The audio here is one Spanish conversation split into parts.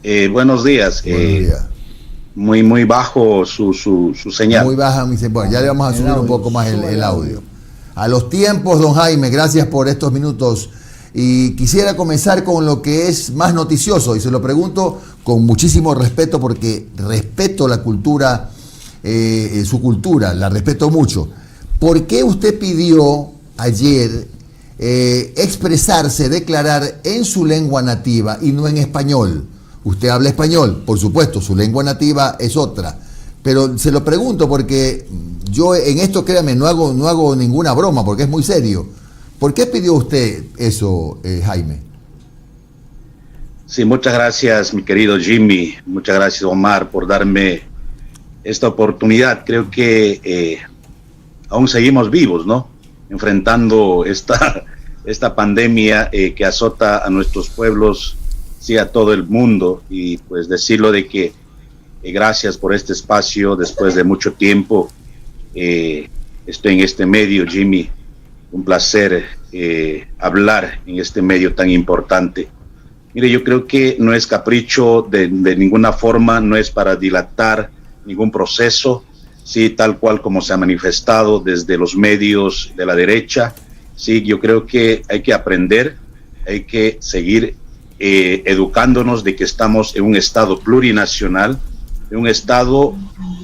Buenos días. Buenos días. Muy bajo su señal. Muy baja, bueno, ya le vamos a subir un poco más el audio. A los tiempos, don Jaime, gracias por estos minutos. Y quisiera comenzar con lo que es más noticioso, y se lo pregunto con muchísimo respeto, porque respeto la cultura, su cultura, la respeto mucho. ¿Por qué usted pidió ayer expresarse, declarar en su lengua nativa y no en español? Usted habla español, por supuesto, su lengua nativa es otra. Pero se lo pregunto porque yo en esto, créame, no hago ninguna broma, porque es muy serio. ¿Por qué pidió usted eso, Jaime? Sí, muchas gracias, mi querido Jimmy. Muchas gracias, Omar, por darme esta oportunidad. Creo que aún seguimos vivos, ¿no? Enfrentando esta pandemia que azota a nuestros pueblos, sí, a todo el mundo. Y pues decirlo de que gracias por este espacio. Después de mucho tiempo estoy en este medio, Jimmy. Un placer hablar en este medio tan importante. Mire, yo creo que no es capricho de ninguna forma, no es para dilatar ningún proceso, sí, tal cual como se ha manifestado desde los medios de la derecha. Sí, yo creo que hay que aprender, hay que seguir educándonos de que estamos en un Estado plurinacional, en un Estado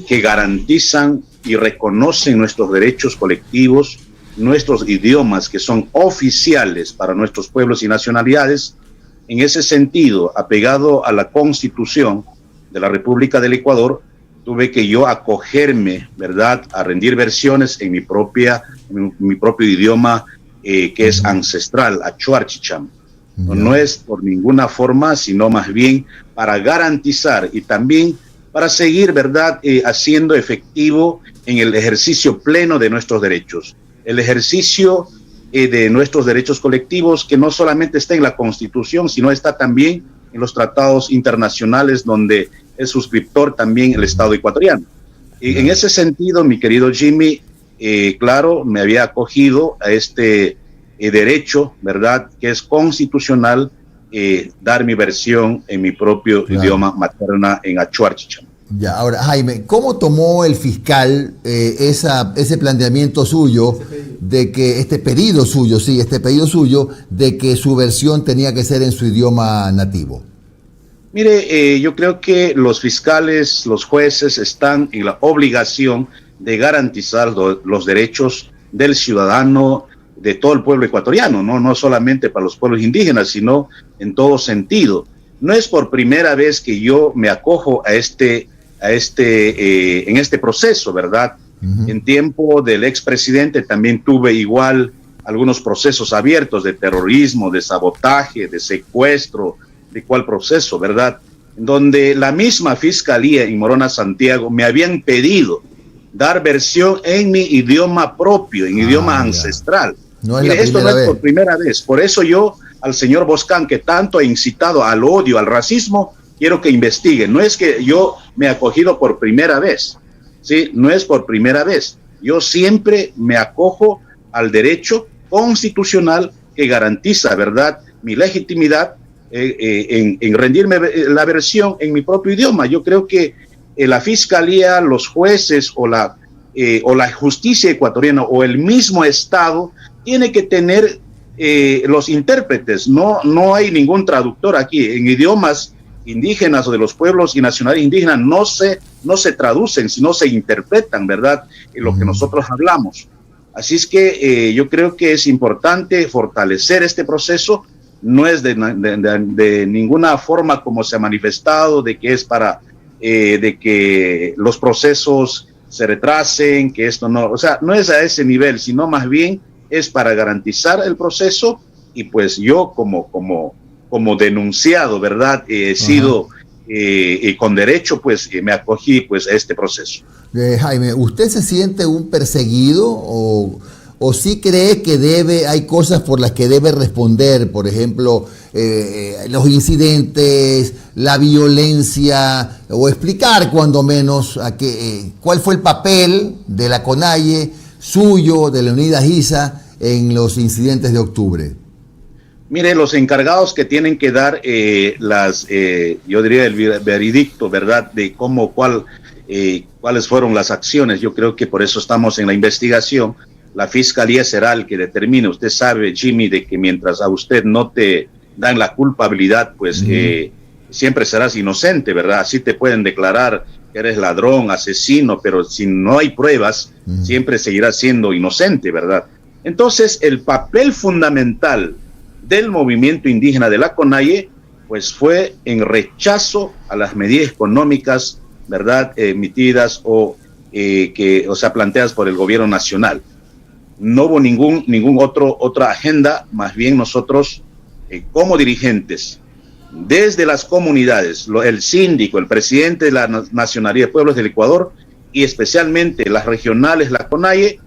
que garantizan y reconocen nuestros derechos colectivos, nuestros idiomas que son oficiales para nuestros pueblos y nacionalidades. En ese sentido, apegado a la Constitución de la República del Ecuador, tuve que yo acogerme, ¿verdad?, a rendir versiones en mi propio idioma que es ancestral, Achuarchicham. No es por ninguna forma, sino más bien para garantizar y también para seguir, ¿verdad?, haciendo efectivo en el ejercicio pleno de nuestros derechos. El ejercicio de nuestros derechos colectivos, que no solamente está en la Constitución, sino está también en los tratados internacionales donde es suscriptor también el Estado ecuatoriano. Y en ese sentido, mi querido Jimmy, claro, me había acogido a este derecho, ¿verdad?, que es constitucional, dar mi versión en mi propio idioma materna, en Achuarchicham. Ya, ahora, Jaime, ¿cómo tomó el fiscal ese planteamiento suyo de que este pedido suyo de que su versión tenía que ser en su idioma nativo? Mire, yo creo que los fiscales, los jueces están en la obligación de garantizar los derechos del ciudadano, de todo el pueblo ecuatoriano, no solamente para los pueblos indígenas, sino en todo sentido. No es por primera vez que yo me acojo en este proceso, ¿verdad? En tiempo del expresidente también tuve igual algunos procesos abiertos de terrorismo, de sabotaje, de secuestro, de cuál proceso, ¿verdad? Donde la misma fiscalía en Morona, Santiago, me habían pedido dar versión en mi idioma propio, en idioma ancestral. No es Mire, esto no es por primera vez. Por eso yo al señor Boscán, que tanto ha incitado al odio, al racismo, quiero que investigue. No es que yo me he acogido por primera vez, ¿sí? No es por primera vez. Yo siempre me acojo al derecho constitucional que garantiza, ¿verdad?, mi legitimidad en rendirme la versión en mi propio idioma. Yo creo que la fiscalía, los jueces o la justicia ecuatoriana o el mismo Estado tiene que tener los intérpretes. No hay ningún traductor aquí. En idiomas indígenas o de los pueblos y nacionales indígenas no se traducen, sino se interpretan, ¿verdad?, en lo que nosotros hablamos. Así es que yo creo que es importante fortalecer este proceso. No es de ninguna forma como se ha manifestado, de que es para de que los procesos se retrasen, que esto no, o sea, no es a ese nivel, sino más bien es para garantizar el proceso. Y pues yo como denunciado, ¿verdad?, he sido con derecho, pues me acogí pues a este proceso. Jaime, ¿usted se siente un perseguido o sí cree que hay cosas por las que debe responder? Por ejemplo, los incidentes, la violencia, o explicar cuando menos cuál fue el papel de la CONAIE, suyo, de Leonidas Issa, en los incidentes de octubre. Mire, los encargados que tienen que dar yo diría el veredicto, ¿verdad? De cuáles fueron las acciones. Yo creo que por eso estamos en la investigación. La fiscalía será el que determine. Usted sabe, Jimmy, de que mientras a usted no te dan la culpabilidad, pues siempre serás inocente, ¿verdad? Así te pueden declarar que eres ladrón, asesino, pero si no hay pruebas, siempre seguirás siendo inocente, ¿verdad? Entonces, el papel fundamental del movimiento indígena de la CONAIE, pues fue en rechazo a las medidas económicas, ¿verdad?, emitidas planteadas por el gobierno nacional. No hubo ningún otra agenda, más bien nosotros, como dirigentes, desde las comunidades, el síndico, el presidente de la Nacionalidad de Pueblos del Ecuador y especialmente las regionales, la CONAIE,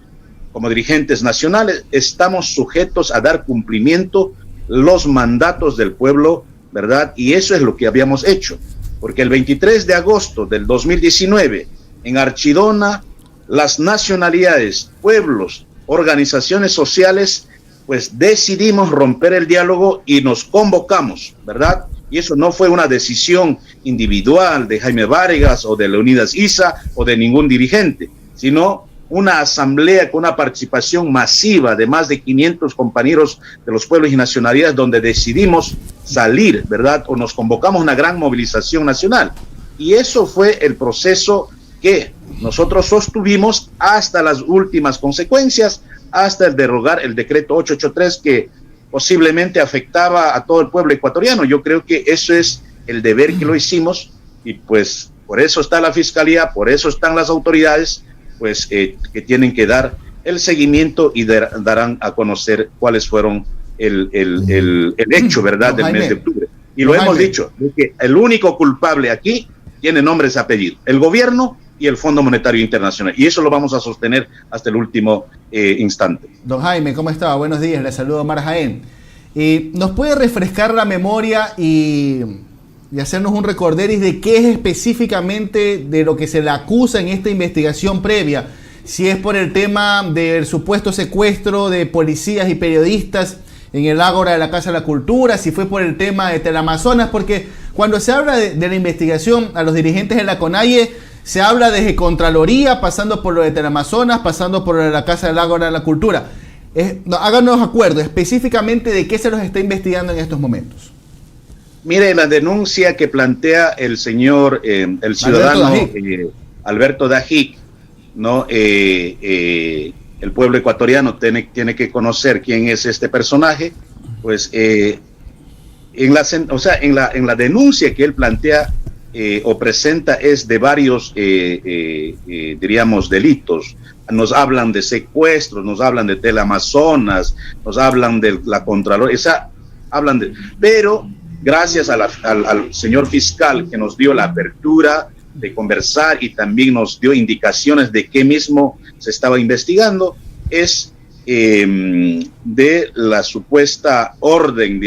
como dirigentes nacionales, estamos sujetos a dar cumplimiento los mandatos del pueblo, ¿verdad? Y eso es lo que habíamos hecho, porque el 23 de agosto del 2019, en Archidona, las nacionalidades, pueblos, organizaciones sociales, pues decidimos romper el diálogo y nos convocamos, ¿verdad? Y eso no fue una decisión individual de Jaime Vargas o de Leonidas Issa o de ningún dirigente, sino una asamblea con una participación masiva de más de 500 compañeros de los pueblos y nacionalidades, donde decidimos salir, ¿verdad? O nos convocamos a una gran movilización nacional. Y eso fue el proceso que nosotros sostuvimos hasta las últimas consecuencias, hasta el derogar el decreto 883 que posiblemente afectaba a todo el pueblo ecuatoriano. Yo creo que eso es el deber que lo hicimos, y pues por eso está la fiscalía, por eso están las autoridades, pues que tienen que dar el seguimiento y darán a conocer cuáles fueron el hecho, ¿verdad?, del mes de octubre. Y lo hemos dicho, de que el único culpable aquí tiene nombres y apellidos, el gobierno y el Fondo Monetario Internacional. Y eso lo vamos a sostener hasta el último instante. Don Jaime, ¿cómo está? Buenos días, le saludo Omar Jaén. ¿Nos puede refrescar la memoria y hacernos un recorderis de qué es específicamente de lo que se le acusa en esta investigación previa? Si es por el tema del supuesto secuestro de policías y periodistas en el Ágora de la Casa de la Cultura, si fue por el tema de Teleamazonas, porque cuando se habla de la investigación a los dirigentes de la CONAIE, se habla desde Contraloría, pasando por lo de Teleamazonas, pasando por lo de la Casa del Ágora de la Cultura. Háganos acuerdo específicamente de qué se los está investigando en estos momentos. Mire, la denuncia que plantea el señor, el ciudadano Alberto Dajic, ¿no? El pueblo ecuatoriano tiene que conocer quién es este personaje, pues en la denuncia que él plantea o presenta es de varios, diríamos, delitos. Nos hablan de secuestros, nos hablan de Teleamazonas, nos hablan de la Contraloría, pero gracias al señor fiscal que nos dio la apertura de conversar y también nos dio indicaciones de qué mismo se estaba investigando, es de la supuesta orden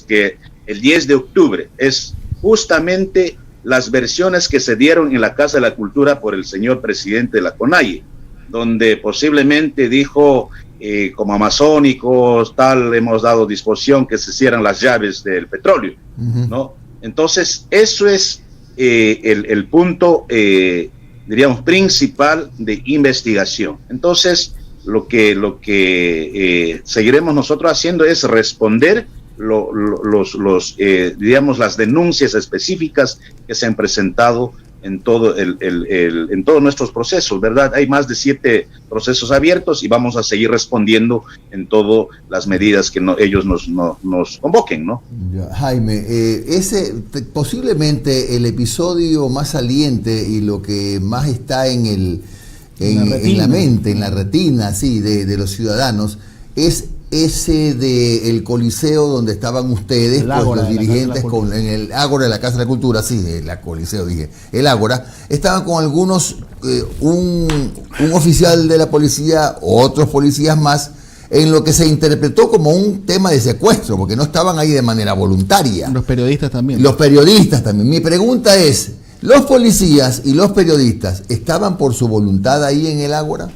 que el 10 de octubre es justamente las versiones que se dieron en la Casa de la Cultura por el señor presidente de la CONAIE, donde posiblemente dijo, como amazónicos, hemos dado disposición que se cierran las llaves del petróleo, ¿no? Entonces, eso es el punto, diríamos, principal de investigación. Entonces, lo que seguiremos nosotros haciendo es responder digamos, las denuncias específicas que se han presentado en todos nuestros procesos, ¿verdad? Hay más de 7 procesos abiertos y vamos a seguir respondiendo en todas las medidas que ellos nos convoquen, ¿no? Jaime, posiblemente el episodio más saliente y lo que más está en la mente, en la retina, sí, de los ciudadanos, es ese del Coliseo donde estaban ustedes, los dirigentes, en el Ágora de la Casa de la Cultura, sí, el Coliseo dije, el Ágora, estaban con algunos, un oficial de la policía, otros policías más, en lo que se interpretó como un tema de secuestro, porque no estaban ahí de manera voluntaria. Los periodistas también. Los periodistas también. Mi pregunta es, ¿los policías y los periodistas estaban por su voluntad ahí en el Ágora?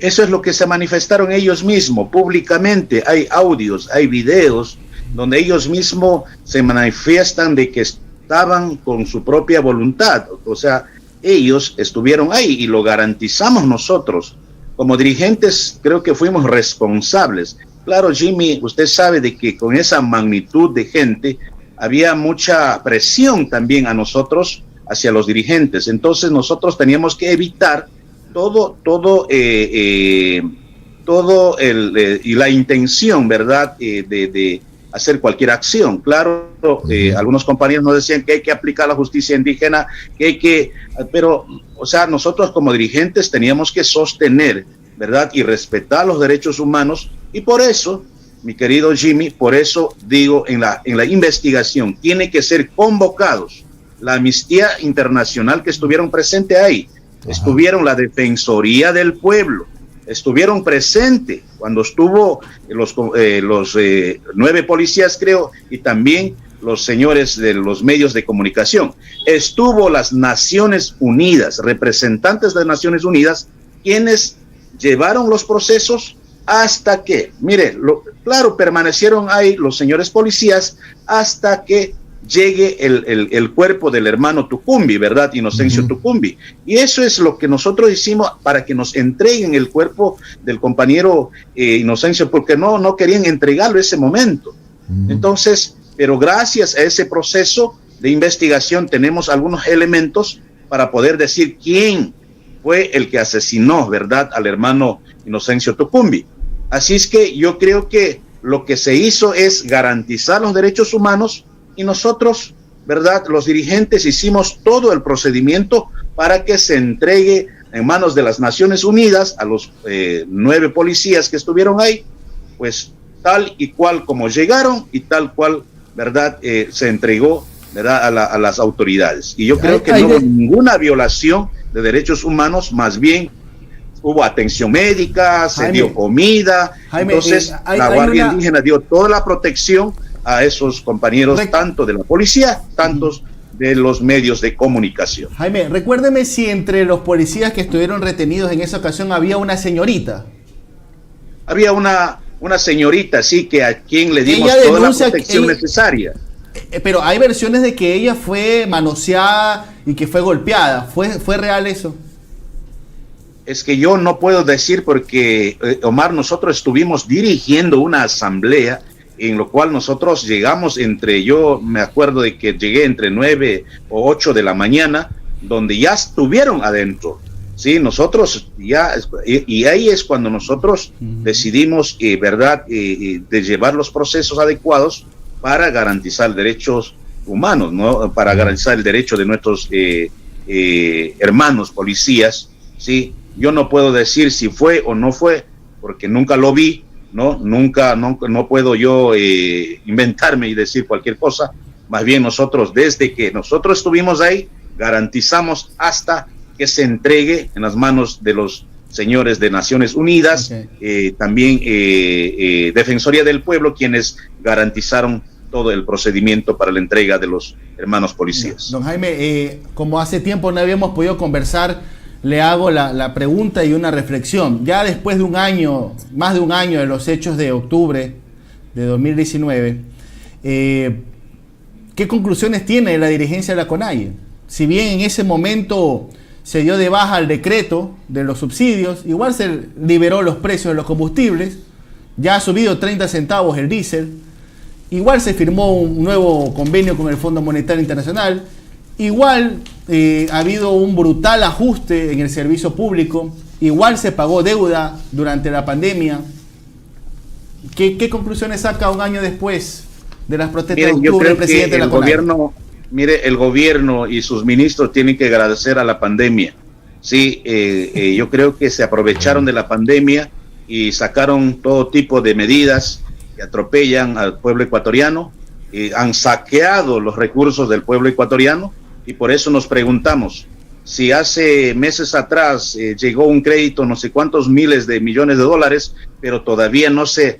eso es lo que se manifestaron ellos mismos públicamente. Hay audios, hay videos donde ellos mismos se manifiestan de que estaban con su propia voluntad. O sea, ellos estuvieron ahí y lo garantizamos nosotros. Como dirigentes creo que fuimos responsables. Claro, Jimmy, usted sabe de que con esa magnitud de gente había mucha presión también a nosotros hacia los dirigentes. Entonces nosotros teníamos que evitar y la intención, ¿verdad?, de hacer cualquier acción. Claro, algunos compañeros nos decían que hay que aplicar la justicia indígena, pero, o sea, nosotros como dirigentes teníamos que sostener, ¿verdad?, y respetar los derechos humanos, y por eso, mi querido Jimmy, por eso digo, en la investigación tiene que ser convocados la Amnistía Internacional que estuvieron presentes ahí. Ajá. Estuvieron la Defensoría del Pueblo, estuvieron presentes cuando estuvo los 9 policías, creo, y también los señores de los medios de comunicación. Estuvo las Naciones Unidas, representantes de Naciones Unidas, quienes llevaron los procesos hasta que, mire, claro, permanecieron ahí los señores policías hasta que llegue el cuerpo del hermano Tucumbi, ¿verdad? Inocencio Tucumbi. Y eso es lo que nosotros hicimos para que nos entreguen el cuerpo del compañero Inocencio, porque no querían entregarlo en ese momento. Entonces, pero gracias a ese proceso de investigación tenemos algunos elementos para poder decir quién fue el que asesinó, ¿verdad?, al hermano Inocencio Tucumbi. Así es que yo creo que lo que se hizo es garantizar los derechos humanos, y nosotros, ¿verdad?, los dirigentes hicimos todo el procedimiento para que se entregue en manos de las Naciones Unidas a los 9 policías que estuvieron ahí, pues tal y cual como llegaron y tal cual, ¿verdad?, se entregó, ¿verdad?, a las autoridades. Y yo creo que no hubo ninguna violación de derechos humanos, más bien hubo atención médica, se dio comida. Entonces la Guardia Indígena dio toda la protección a esos compañeros, tanto de la policía, tantos de los medios de comunicación. Jaime, recuérdeme si entre los policías que estuvieron retenidos en esa ocasión había una señorita. Había una señorita, sí, que a quien le dimos toda la protección necesaria. Pero hay versiones de que ella fue manoseada y que fue golpeada. ¿Fue real eso? Es que yo no puedo decir porque, Omar, nosotros estuvimos dirigiendo una asamblea en lo cual nosotros llegamos yo me acuerdo de que llegué entre 9 o 8 de la mañana, donde ya estuvieron adentro, ¿sí? Nosotros ya, y ahí es cuando nosotros decidimos, ¿verdad?, de llevar los procesos adecuados para garantizar derechos humanos, ¿no?, para garantizar el derecho de nuestros hermanos policías, ¿sí? Yo no puedo decir si fue o no fue, porque nunca lo vi, no puedo yo inventarme y decir cualquier cosa. Más bien nosotros, desde que nosotros estuvimos ahí, garantizamos hasta que se entregue en las manos de los señores de Naciones Unidas, también Defensoría del Pueblo, quienes garantizaron todo el procedimiento para la entrega de los hermanos policías. Don Jaime, como hace tiempo no habíamos podido conversar, le hago la pregunta y una reflexión. Ya después de un año, más de un año de los hechos de octubre de 2019, ¿qué conclusiones tiene la dirigencia de la CONAIE? Si bien en ese momento se dio de baja el decreto de los subsidios, igual se liberó los precios de los combustibles, ya ha subido 30 centavos el diésel, igual se firmó un nuevo convenio con el Fondo Monetario Internacional, igual ha habido un brutal ajuste en el servicio público, igual se pagó deuda durante la pandemia. ¿Qué conclusiones saca un año después de las protestas de octubre del presidente de la CONAIE? El gobierno y sus ministros tienen que agradecer a la pandemia. Sí, yo creo que se aprovecharon de la pandemia y sacaron todo tipo de medidas que atropellan al pueblo ecuatoriano, han saqueado los recursos del pueblo ecuatoriano. Y por eso nos preguntamos, si hace meses atrás llegó un crédito, no sé cuántos miles de millones de dólares, pero todavía no se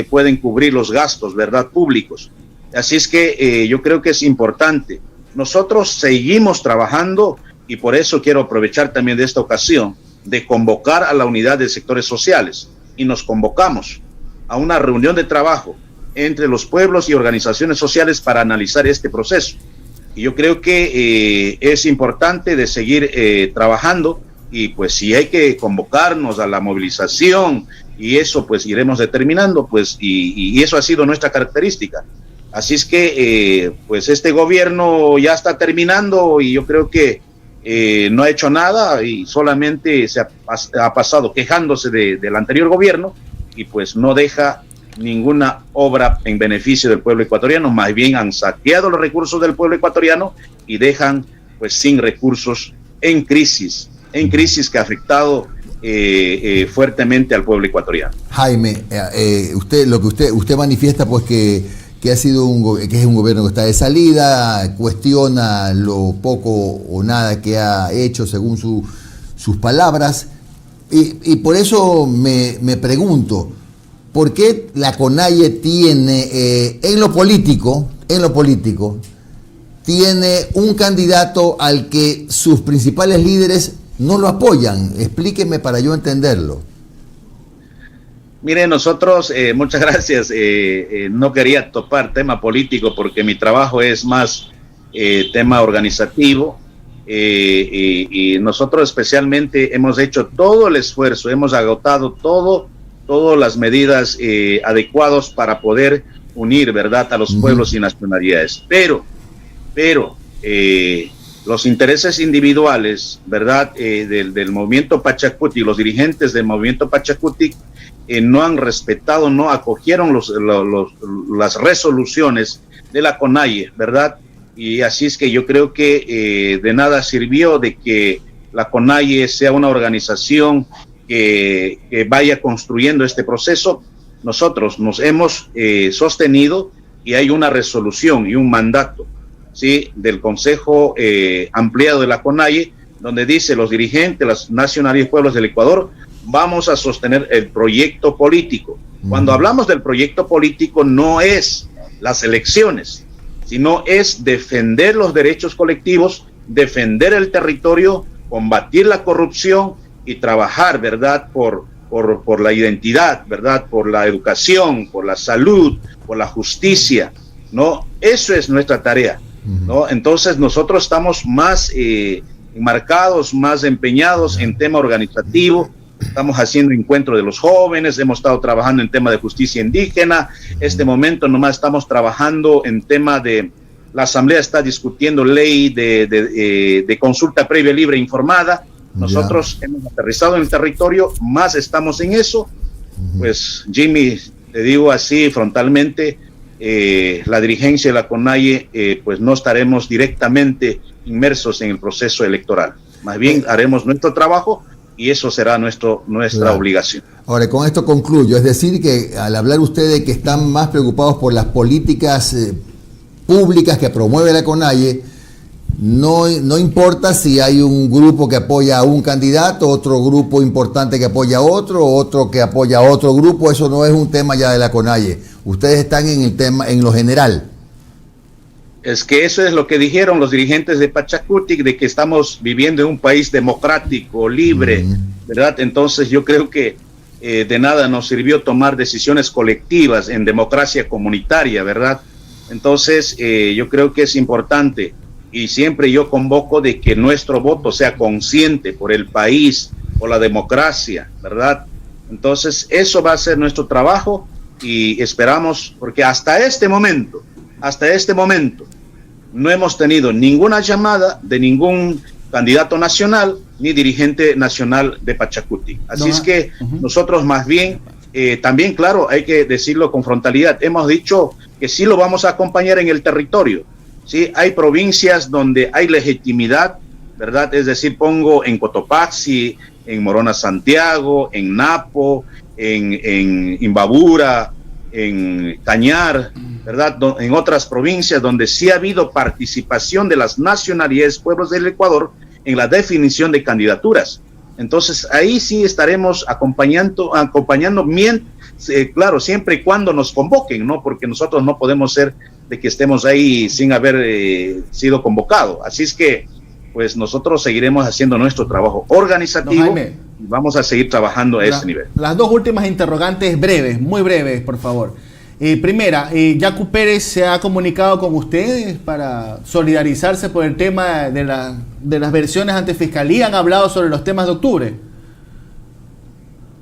pueden cubrir los gastos, ¿verdad?, públicos. Así es que yo creo que es importante. Nosotros seguimos trabajando y por eso quiero aprovechar también de esta ocasión de convocar a la unidad de sectores sociales, y nos convocamos a una reunión de trabajo entre los pueblos y organizaciones sociales para analizar este proceso. Y yo creo que es importante de seguir trabajando, y pues si hay que convocarnos a la movilización y eso pues iremos determinando, pues y eso ha sido nuestra característica. Así es que pues este gobierno ya está terminando, y yo creo que no ha hecho nada y solamente se ha pasado quejándose del anterior gobierno, y pues no deja ninguna obra en beneficio del pueblo ecuatoriano. Más bien han saqueado los recursos del pueblo ecuatoriano y dejan pues sin recursos, en crisis que ha afectado fuertemente al pueblo ecuatoriano. Jaime, usted manifiesta pues que ha sido que es un gobierno que está de salida, cuestiona lo poco o nada que ha hecho según sus palabras, y por eso me pregunto, ¿por qué la CONAIE tiene en lo político, tiene un candidato al que sus principales líderes no lo apoyan? Explíqueme para yo entenderlo. Mire, nosotros, muchas gracias, no quería topar tema político porque mi trabajo es más tema organizativo, y nosotros especialmente hemos hecho todo el esfuerzo, hemos agotado todas las medidas adecuadas para poder unir, ¿verdad?, a los pueblos y nacionalidades. Pero los intereses individuales, ¿verdad?, del movimiento Pachacuti, los dirigentes del movimiento Pachacuti, no han respetado, no acogieron las resoluciones de la CONAIE, ¿verdad? Y así es que yo creo que de nada sirvió de que la CONAIE sea una organización que vaya construyendo este proceso. Nosotros nos hemos sostenido, y hay una resolución y un mandato, ¿sí?, del Consejo Ampliado de la CONAIE, donde dice: los dirigentes, las nacionalidades y pueblos del Ecuador vamos a sostener el proyecto político. Cuando hablamos del proyecto político, no es las elecciones, sino es defender los derechos colectivos, defender el territorio, combatir la corrupción y trabajar, ¿verdad?, por la identidad, ¿verdad?, por la educación, por la salud, por la justicia, ¿no? Eso es nuestra tarea, ¿no? Entonces nosotros estamos más marcados, más empeñados en tema organizativo. Estamos haciendo encuentro de los jóvenes, hemos estado trabajando en tema de justicia indígena. Este momento nomás estamos trabajando en tema de, la Asamblea está discutiendo ley de consulta previa, libre e informada. Nosotros hemos aterrizado en el territorio, más estamos en eso. Pues Jimmy, te digo así frontalmente, la dirigencia de la CONAIE, pues no estaremos directamente inmersos en el proceso electoral. Más bien haremos nuestro trabajo, y eso será nuestra obligación. Ahora, con esto concluyo, es decir, que al hablar usted de que están más preocupados por las políticas públicas que promueve la CONAIE, no importa si hay un grupo que apoya a un candidato, otro grupo importante que apoya a otro que apoya a otro grupo, eso no es un tema ya de la CONAIE. Ustedes están en el tema, en lo general. Es que eso es lo que dijeron los dirigentes de Pachacuti, de que estamos viviendo en un país democrático, libre, ¿verdad? Entonces yo creo que de nada nos sirvió tomar decisiones colectivas en democracia comunitaria, ¿verdad? Entonces yo creo que es importante, y siempre yo convoco de que nuestro voto sea consciente por el país, por la democracia, ¿verdad? Entonces eso va a ser nuestro trabajo, y esperamos, porque hasta este momento no hemos tenido ninguna llamada de ningún candidato nacional ni dirigente nacional de Pachacuti. Así es que nosotros más bien, también claro, hay que decirlo con frontalidad, hemos dicho que sí lo vamos a acompañar en el territorio. ¿Sí? Hay provincias donde hay legitimidad, ¿verdad? Es decir, pongo en Cotopaxi, en Morona Santiago, en Napo, en Imbabura, en Cañar, ¿verdad?, en otras provincias donde sí ha habido participación de las nacionalidades, pueblos del Ecuador en la definición de candidaturas. Entonces ahí sí estaremos acompañando claro, siempre y cuando nos convoquen, ¿no? Porque nosotros no podemos ser de que estemos ahí sin haber sido convocados. Así es que pues nosotros seguiremos haciendo nuestro trabajo organizativo, vamos a seguir trabajando a ese nivel. Las dos últimas interrogantes breves, muy breves, por favor. Primera, ¿Yacu Pérez se ha comunicado con ustedes para solidarizarse por el tema de las versiones ante Fiscalía? ¿Han hablado sobre los temas de octubre?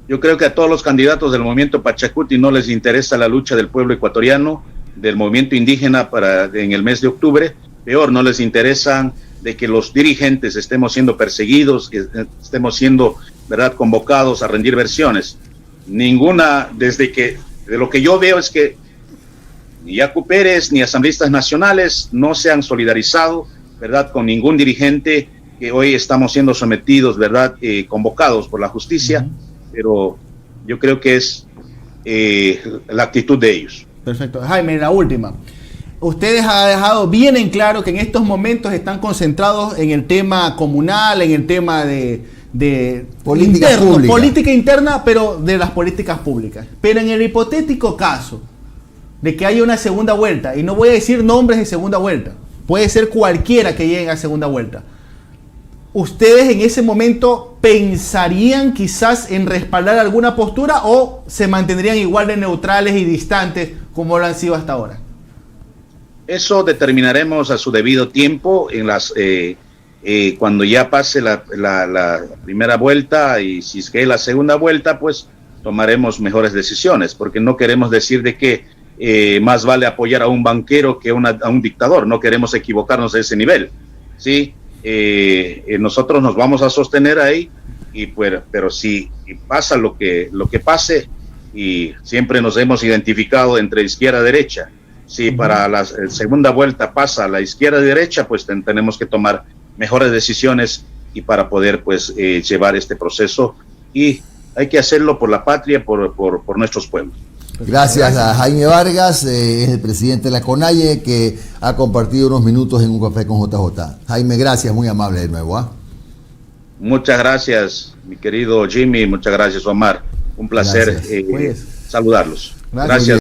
Yo creo que a todos los candidatos del movimiento Pachacuti no les interesa la lucha del pueblo ecuatoriano, del movimiento indígena en el mes de octubre. Peor, no les interesa de que los dirigentes estemos siendo perseguidos, que estemos siendo, ¿verdad?, convocados a rendir versiones. Ninguna, de lo que yo veo es que ni Yacu Pérez ni asambleístas nacionales no se han solidarizado, ¿verdad?, con ningún dirigente que hoy estamos siendo sometidos, ¿verdad?, convocados por la justicia, pero yo creo que es la actitud de ellos. Perfecto. Jaime, la última. Ustedes han dejado bien en claro que en estos momentos están concentrados en el tema comunal, en el tema de política interna, pero de las políticas públicas. Pero en el hipotético caso de que haya una segunda vuelta, y no voy a decir nombres de segunda vuelta, puede ser cualquiera que llegue a segunda vuelta, ¿ustedes en ese momento pensarían quizás en respaldar alguna postura o se mantendrían igual de neutrales y distantes como lo han sido hasta ahora? Eso determinaremos a su debido tiempo cuando ya pase la primera vuelta, y si es que hay la segunda vuelta, pues tomaremos mejores decisiones, porque no queremos decir de que más vale apoyar a un banquero que a un dictador. No queremos equivocarnos a ese nivel, ¿sí? Nosotros nos vamos a sostener ahí, pero si pasa lo que pase, y siempre nos hemos identificado entre izquierda y derecha, si para la segunda vuelta pasa a la izquierda y derecha, pues tenemos que tomar mejores decisiones y para poder pues llevar este proceso, y hay que hacerlo por la patria, por nuestros pueblos. Gracias a Jaime Vargas, es el presidente de la CONAIE, que ha compartido unos minutos en un café con JJ. Jaime, gracias, muy amable de nuevo. Muchas gracias, mi querido Jimmy, muchas gracias, Omar. Un placer saludarlos. Gracias.